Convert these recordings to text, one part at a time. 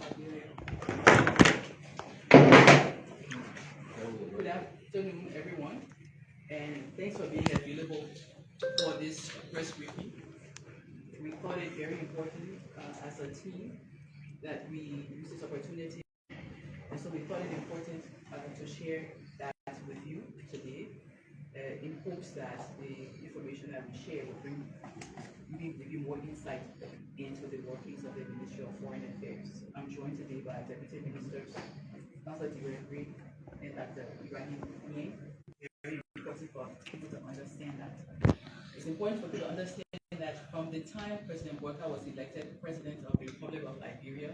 Good afternoon, everyone, and thanks for being available for this press briefing. We thought it very important as a team that we use this opportunity, and so we thought it important to share that with you today in hopes that the information that we share will give you more insight into the workings of the Ministry of Foreign Affairs. I'm joined today by Deputy Ministers, Councillor Diwe and Dr. Ibrahim Nye. Very important for people to understand that. It's important for people to understand that from the time President Weah was elected President of the Republic of Liberia,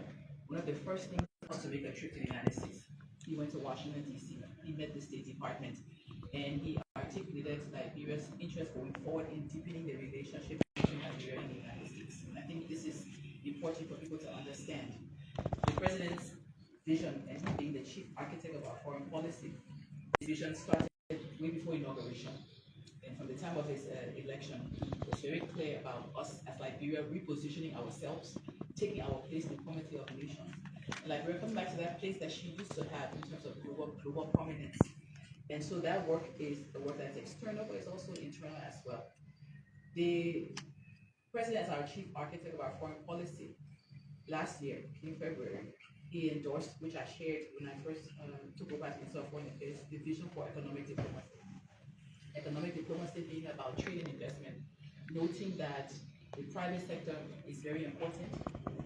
one of the first things was to make a trip to the United States. He went to Washington, D.C., he met the State Department, and he articulated Liberia's interest going forward in deepening the relationship between Liberia and the United States. And I think this is important for people to understand. The President's vision, and him being the chief architect of our foreign policy, his vision started way before inauguration. And from the time of his election, he was very clear about us as Liberia repositioning ourselves, taking our place in the community of nations. And Liberia comes back to that place that she used to have in terms of global prominence. And so that work is the work that's external, but it's also internal as well. The President, as our chief architect of our foreign policy, last year, in February, he endorsed, which I shared when I first took over as Minister of Foreign Affairs, the vision for economic diplomacy. Economic diplomacy being about trade and investment, noting that the private sector is very important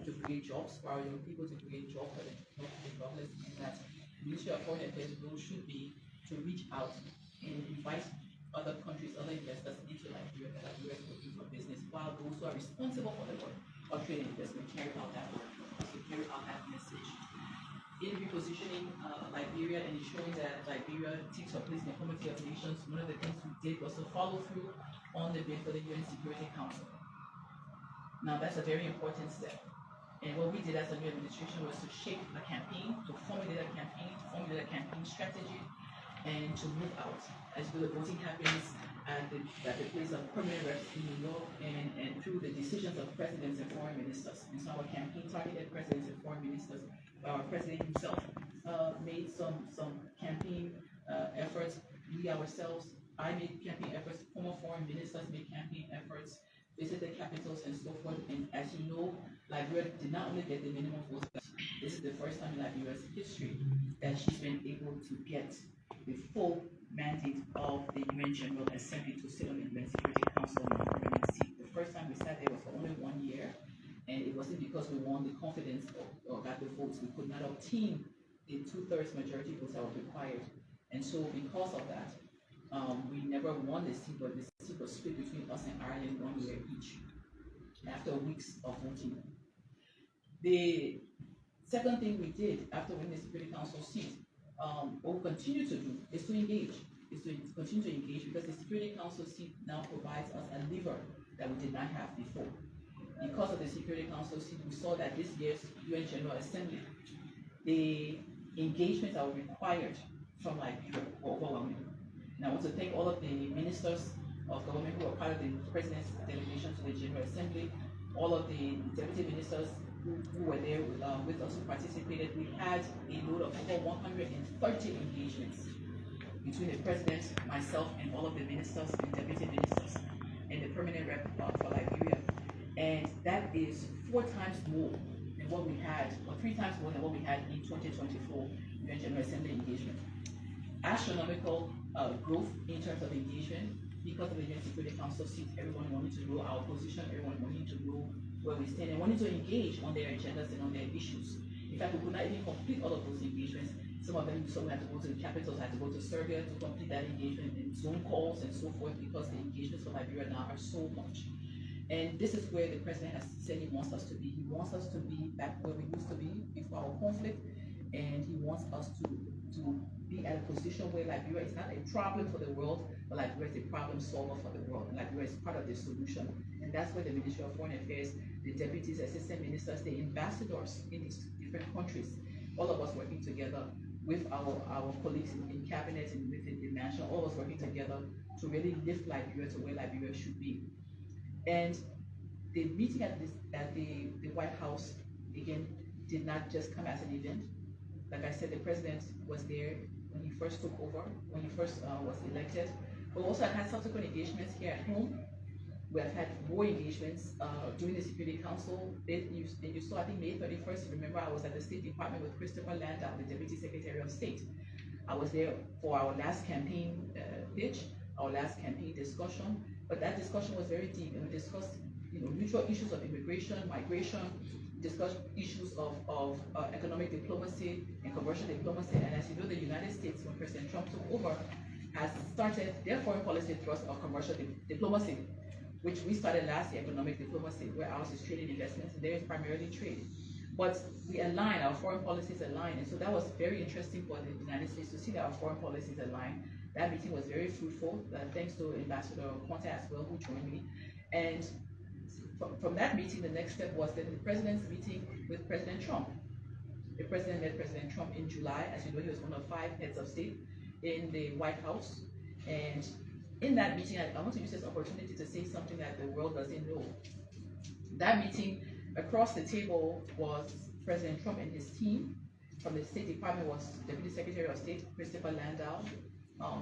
to create jobs for our young people, to create jobs for the jobless, and that the Ministry of Foreign Affairs role should be to reach out and invite other countries, other investors into Liberia that Liberia is looking for business, while those who are responsible for the work of trade and investment carry out that work, to carry out that message. In repositioning Liberia and ensuring that Liberia takes her place in the Committee of Nations, one of the things we did was to follow through on the bid for the UN Security Council. Now that's a very important step. And what we did as a new administration was to shape a campaign, to formulate a campaign strategy, and to move out. As the voting happens at the place of permanent reps in New York and through the decisions of presidents and foreign ministers. And so our campaign targeted presidents and foreign ministers. Our president himself made some campaign efforts. We ourselves, I made campaign efforts, former foreign ministers made campaign efforts, visited capitals and so forth. And as you know, Liberia did not only get the minimum votes, but this is the first time in Liberia's history that she's been able to get the full mandate of the UN General Assembly to sit on the UN Security Council in a permanent seat. The first time we sat there was for only 1 year, and it wasn't because we won the confidence or got the votes. We could not obtain the 2/3 majority votes that were required. And so because of that, we never won the seat, but the seat was split between us and Ireland 1 year each after weeks of voting. The second thing we did after winning the Security Council seat, what we continue to do is to engage, continue to engage, because the Security Council seat now provides us a lever that we did not have before. Because of the Security Council seat, we saw that this year's UN General Assembly, the engagements that were required from Liberia were overwhelming. And I want to thank all of the ministers of government who were part of the President's delegation to the General Assembly, all of the deputy ministers who were there with us, who participated. We had a load of over 130 engagements between the President, myself, and all of the ministers and deputy ministers, and the permanent rep for Liberia. And that is 4 times more than what we had, or 3 times more than what we had in 2024 UN General Assembly engagement. Astronomical growth in terms of engagement because of the UN Security Council seat. Everyone wanted to know our position, everyone wanted to know where we stand, and wanted to engage on their agendas and on their issues. In fact, we could not even complete all of those engagements. Some of them, so we had to go to the capitals, had to go to Serbia to complete that engagement, and Zoom calls and so forth, because the engagements for Liberia now are so much. And this is where the President has said he wants us to be. He wants us to be back where we used to be before our conflict, and he wants us to be at a position where Liberia is not a problem for the world, but Liberia is a problem solver for the world. Liberia is part of the solution. And that's where the Ministry of Foreign Affairs, the deputies, assistant ministers, the ambassadors in these different countries, all of us working together with our colleagues in cabinet and within the national, all of us working together to really lift Liberia to where Liberia should be. And the meeting at the White House, again, did not just come as an event. Like I said, the president was there when he first took over, when he first was elected. But also I've had subsequent engagements here at home. We have had more engagements during the Security Council. You saw, I think, May 31st, remember I was at the State Department with Christopher Landau, the Deputy Secretary of State. I was there for our last campaign pitch, our last campaign discussion, but that discussion was very deep, and we discussed mutual issues of immigration, migration, discussed issues of economic diplomacy and commercial diplomacy. And as you know, the United States, when President Trump took over, has started their foreign policy thrust of commercial diplomacy, which we started last year, economic diplomacy, where ours is trade and investments, and theirs is primarily trade. But we align, our foreign policies align, and so that was very interesting for the United States to see that our foreign policies align. That meeting was very fruitful, thanks to Ambassador Conte as well, who joined me. And from that meeting, the next step was then the president's meeting with President Trump. The president met President Trump in July. As you know, he was one of 5 heads of state in the White House. And in that meeting, I want to use this opportunity to say something that the world doesn't know. That meeting, across the table was President Trump and his team. From the State Department was Deputy Secretary of State Christopher Landau.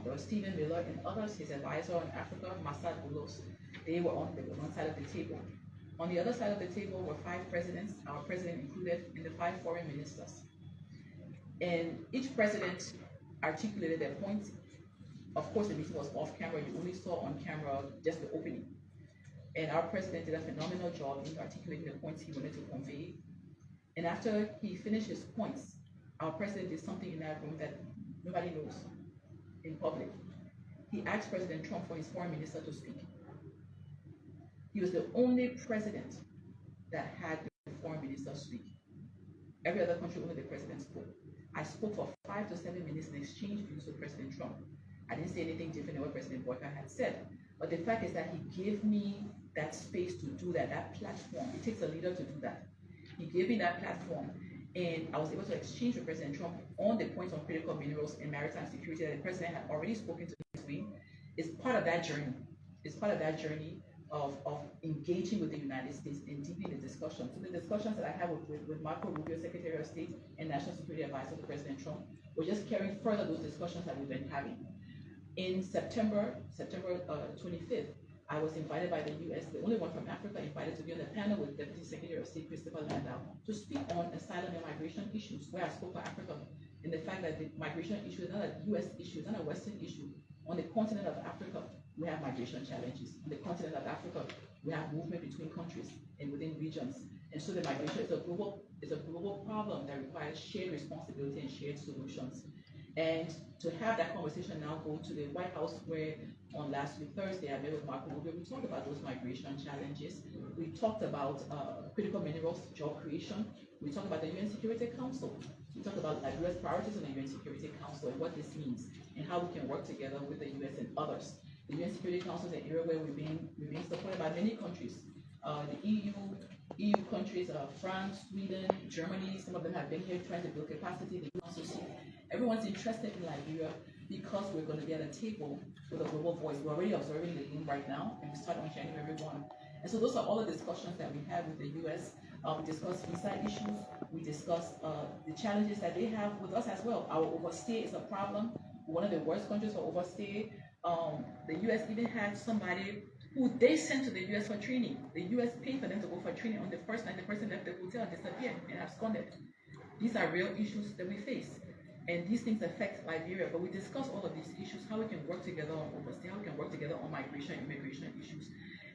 There was Stephen Miller and others, his advisor on Africa, Masad Boulos. They were on one side of the table. On the other side of the table were 5 presidents, our president included, and the 5 foreign ministers. And each president articulated their points. Of course, the meeting was off camera. You only saw on camera just the opening. And our president did a phenomenal job in articulating the points he wanted to convey. And after he finished his points, our president did something in that room that nobody knows in public. He asked President Trump for his foreign minister to speak. He was the only president that had the foreign minister speak. Every other country, only the president spoke. I spoke for 5 to 7 minutes and exchanged views with President Trump. I didn't say anything different than what President Weah had said. But the fact is that he gave me that space to do that, that platform. It takes a leader to do that. He gave me that platform, and I was able to exchange with President Trump on the points on critical minerals and maritime security that the president had already spoken to his wing. It's part of that journey. It's part of that journey of engaging with the United States and deepening the discussion. So the discussions that I had with Marco Rubio, Secretary of State and National Security Advisor to President Trump, were just carrying further those discussions that we've been having. In September 25th, I was invited by the U.S., the only one from Africa, invited to be on the panel with Deputy Secretary of State Christopher Landau to speak on asylum and migration issues, where I spoke for Africa, and the fact that the migration issue is not a U.S. issue, it's not a Western issue. On the continent of Africa, we have migration challenges. On the continent of Africa, we have movement between countries and within regions. And so the migration is a global problem that requires shared responsibility and shared solutions. And to have that conversation now go to the White House, where on last week, Thursday, I met with Marco Rubio. We talked about those migration challenges. We talked about critical minerals, job creation. We talked about the UN Security Council. We talked about Liberia's priorities on the UN Security Council and what this means and how we can work together with the US and others. The UN Security Council is an area where we're being supported by many countries. The EU countries, France, Sweden, Germany, some of them have been here trying to build capacity. They also see everyone's interested in Liberia because we're going to be at a table with a global voice. We're already observing the room right now, and we start on January 1. And so those are all the discussions that we have with the U.S. We discuss visa issues. We discuss the challenges that they have with us as well. Our overstay is a problem. One of the worst countries for overstay. The U.S. even had somebody who they sent to the U.S. for training. The U.S. paid for them to go for training on the first night. The person left the hotel, disappeared, and absconded. These are real issues that we face. And these things affect Liberia, but we discuss all of these issues, how we can work together on overstay, how we can work together on migration, immigration issues,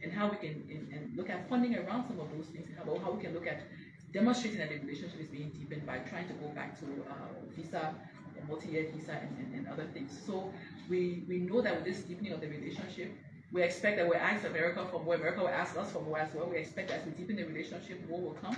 and how we can and look at funding around some of those things, and how we can look at demonstrating that the relationship is being deepened by trying to go back to visa, multi-year visa, and other things. So we know that with this deepening of the relationship, we expect that we'll ask America for more, America will ask us for more as well. We expect that as we deepen the relationship, more will come,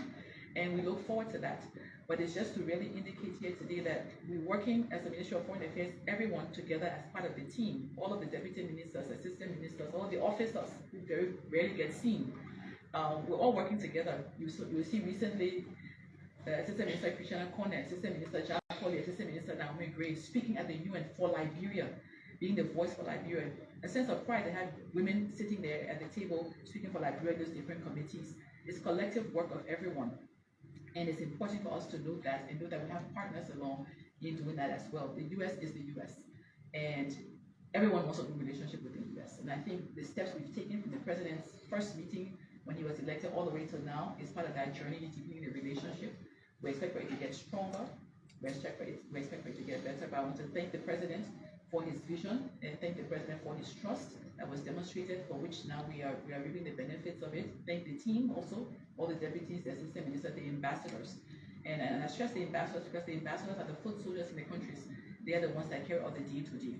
and we look forward to that. But it's just to really indicate here today that we're working as the Ministry of Foreign Affairs, everyone together as part of the team, all of the deputy ministers, assistant ministers, all the officers who very rarely get seen. We're all working together. You will see recently Assistant Minister Christiana Corner, Assistant Minister Jack Foley, Assistant Minister Naomi Gray speaking at the UN for Liberia, being the voice for Liberia. A sense of pride to have women sitting there at the table speaking for Liberia, those different committees. It's collective work of everyone. And it's important for us to note that and know that we have partners along in doing that as well. The US is the US, and everyone wants a good relationship with the US. And I think the steps we've taken from the president's first meeting when he was elected all the way till now is part of that journey in deepening the relationship. We expect for it to get stronger. We expect for it to get better. But I want to thank the president for his vision and thank the president for his trust that was demonstrated, for which now we are reaping the benefits of it. Thank the team also, all the deputies, the assistant ministers, the ambassadors. And I stress the ambassadors because the ambassadors are the foot soldiers in the countries. They are the ones that carry out the day-to-day.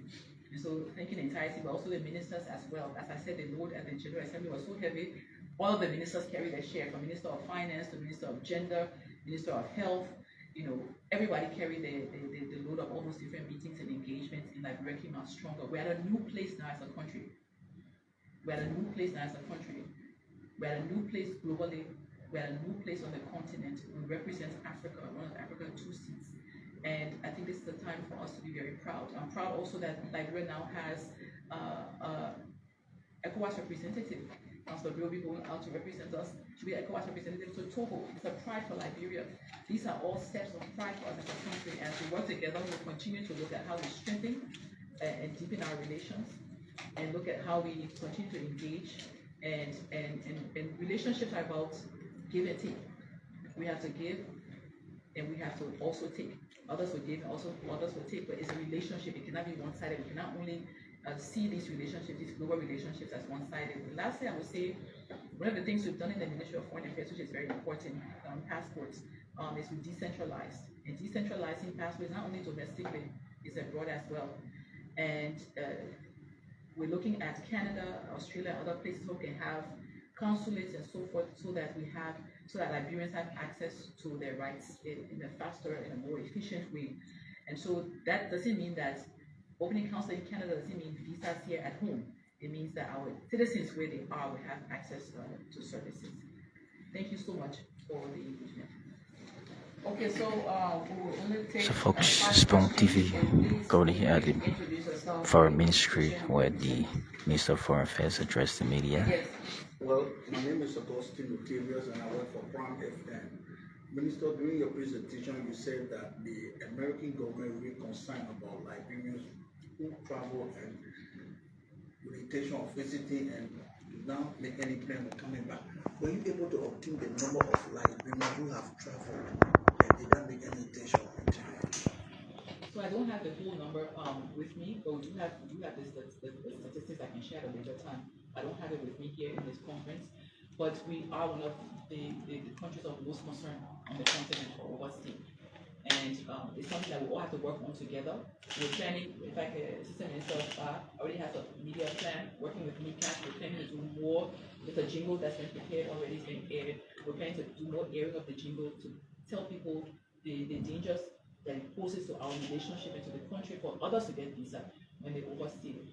And so thanking the entire team, but also the ministers as well. As I said, the load at the General Assembly was so heavy. All of the ministers carry their share, from Minister of Finance to Minister of Gender, Minister of Health. You know, everybody carried the load of all those different meetings and engagements in Liberia came out stronger. We're at a new place now as a country. We're at a new place now as a country. We're at a new place globally. We're at a new place on the continent. We represent Africa, one of Africa's 2 seats. And I think this is the time for us to be very proud. I'm proud also that Liberia now has ECOWAS representative. Councillor Bill will be going out to represent us, to be ECOWAS representative to Togo. It's a pride for Liberia. These are all steps of pride for us as a country. As we work together, we'll continue to look at how we strengthen and deepen our relations, and look at how we continue to engage. And relationships are about give and take. We have to give, and we have to also take. Others will give, and also others will take. But it's a relationship. It cannot be one-sided. We cannot only see these relationships, these global relationships, as one-sided. Lastly, I would say one of the things we've done in the Ministry of Foreign Affairs, which is very important, passports, is we decentralized. And decentralizing passports not only domestically, is abroad as well. And we're looking at Canada, Australia, other places who can have consulates and so forth, so that Liberians have access to their rights in a faster and a more efficient way. And so that doesn't mean that opening consulate in Canada doesn't mean visas here at home. It means that our citizens, where they are, will have access to services. Thank you so much for the engagement. Okay, so we will only take. So, folks, Spoon TV currently at the Foreign Ministry, where the Minister of Foreign Affairs addressed the media. Yes. Well, my name is Augustine Octavius, and I work for Prime FM. Minister, during your presentation, you said that the American government is really concerned about Liberians who travel and with the intention of visiting and now make any plan of coming back. Were you able to obtain the number of Liberians who have traveled and did not make any intention of returning? So I don't have the full number with me, but we do have the statistics I can share at a later time. I don't have it with me here in this conference, but we are one of the countries of most concern on the continent for overstay. And it's something that we all have to work on together. We're planning, in fact, the Assistant Minister already has a media plan, working with MICAS. We're planning to do more with a jingle that's been prepared already, it's been aired. We're planning to do more airing of the jingle to tell people the dangers that it poses to our relationship and to the country for others to get visa when they overstay.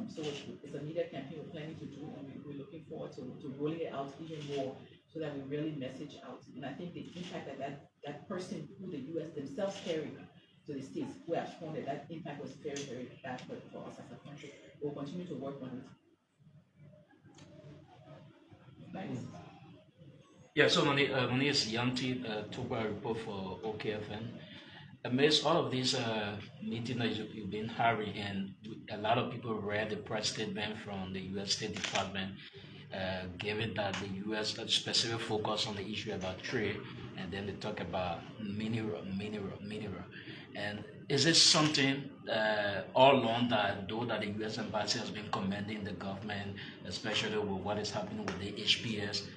So it's a media campaign we're planning to do, and we're looking forward to rolling it out even more, so that we really message out. And I think the impact that person who the US themselves carry to the States, who have shown that impact was very, very bad for us as a country. We'll continue to work on it. Thanks. Yeah, so my name is Yanti, Tuba report for OKFN. Amidst all of these meetings that you've been having, and a lot of people read the press statement from the U.S. State Department, given that the U.S. had specific focus on the issue about trade, and then they talk about mineral. And is this something all along that, though that the U.S. Embassy has been commending the government, especially with what is happening with the HPS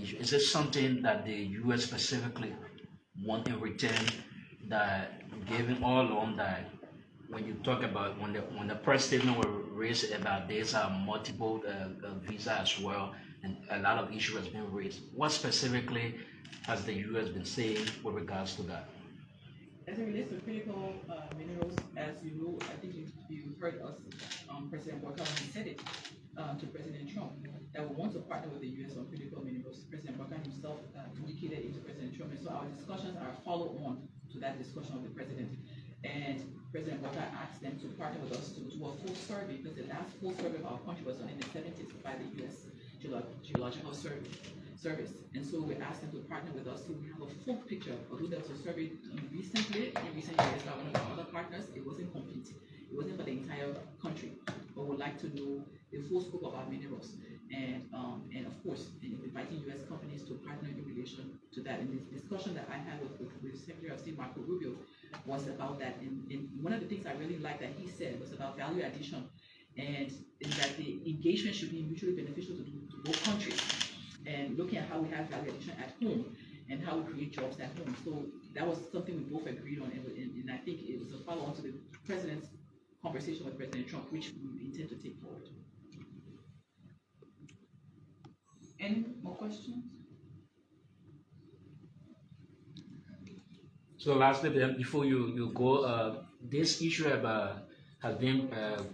issue, is this something that the U.S. specifically want in return? That given all along that when you talk about when the press statement was raised about there's multiple visa as well, and a lot of issues has been raised, what specifically has the U.S. been saying with regards to that? As it relates to critical minerals, as you know, I think you heard us, President Weah, when he said it to President Trump, that we want to partner with the U.S. on critical minerals. President Weah himself indicated it to President Trump, and so our discussions are follow-on to that discussion of the president. And President Weah asked them to partner with us to do a full survey, because the last full survey of our country was done in the 70s by the U.S. Geological Service. And so we asked them to partner with us so we have a full picture. Although there was a survey recently, in recent years, by one of our other partners, it wasn't complete. It wasn't for the entire country, but we'd like to know the full scope of our minerals. And of course, inviting U.S. companies to partner in relation to that. And the discussion that I had with Secretary of State Marco Rubio was about that. And one of the things I really liked that he said was about value addition, and that the engagement should be mutually beneficial to both countries. And looking at how we have value addition at home and how we create jobs at home. So that was something we both agreed on, and I think it was a follow-on to the president's conversation with President Trump, which we intend to take forward. Any more questions? So lastly, then, before you go, this issue has been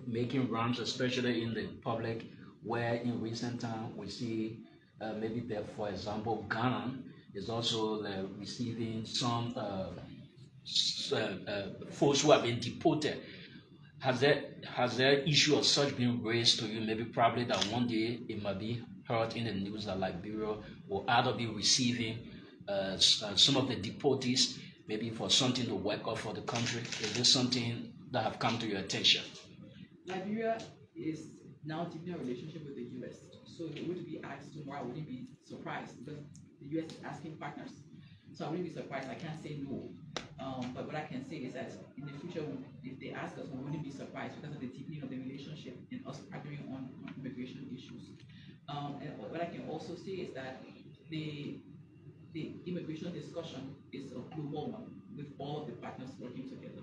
making rounds, especially in the public, where in recent time we see maybe that, for example, Ghana is also receiving some folks who have been deported. Has that issue of such been raised to you? Maybe probably that one day it might be heard in the news that Liberia will either be receiving some of the deportees, maybe for something to work out for the country. Is this something that have come to your attention? Liberia is now deepening a relationship with the U.S. So if it were to be asked tomorrow, I wouldn't be surprised, because the U.S. is asking partners. So I wouldn't be surprised. I can't say no. But what I can say is that in the future, if they ask us, we wouldn't be surprised because of the deepening of the relationship and us partnering on immigration issues. And what I can also say is that the immigration discussion is a global one with all of the partners working together.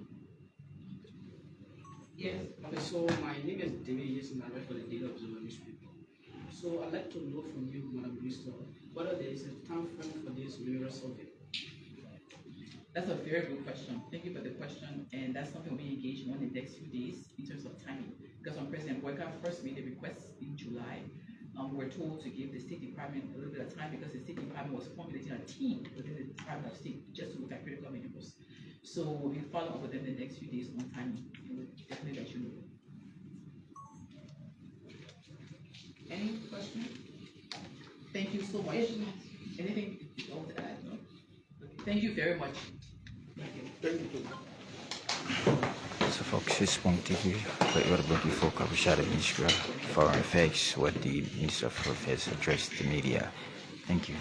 Yes, okay, so my name is David Yes, and I work for the Daily Observer newspaper. So I'd like to know from you, Madam Minister, whether there is a time frame for this mineral survey. That's a very good question. Thank you for the question, and that's something we'll be engaging on in the next few days in terms of timing. Because when President Weah first made the request in July, we were told to give the State Department a little bit of time, because the State Department was formulating a team within the Department of State just to look at critical minerals. So we'll be following up with them the next few days on timing, and we'll definitely let you know. Any questions? Thank you so much. Anything you want to add? No? Okay. Thank you very much. Thank you. So Fox 6.tv, we were before Sara Beysolow Foreign Affairs, what the Minister of Affairs addressed the media. Thank you.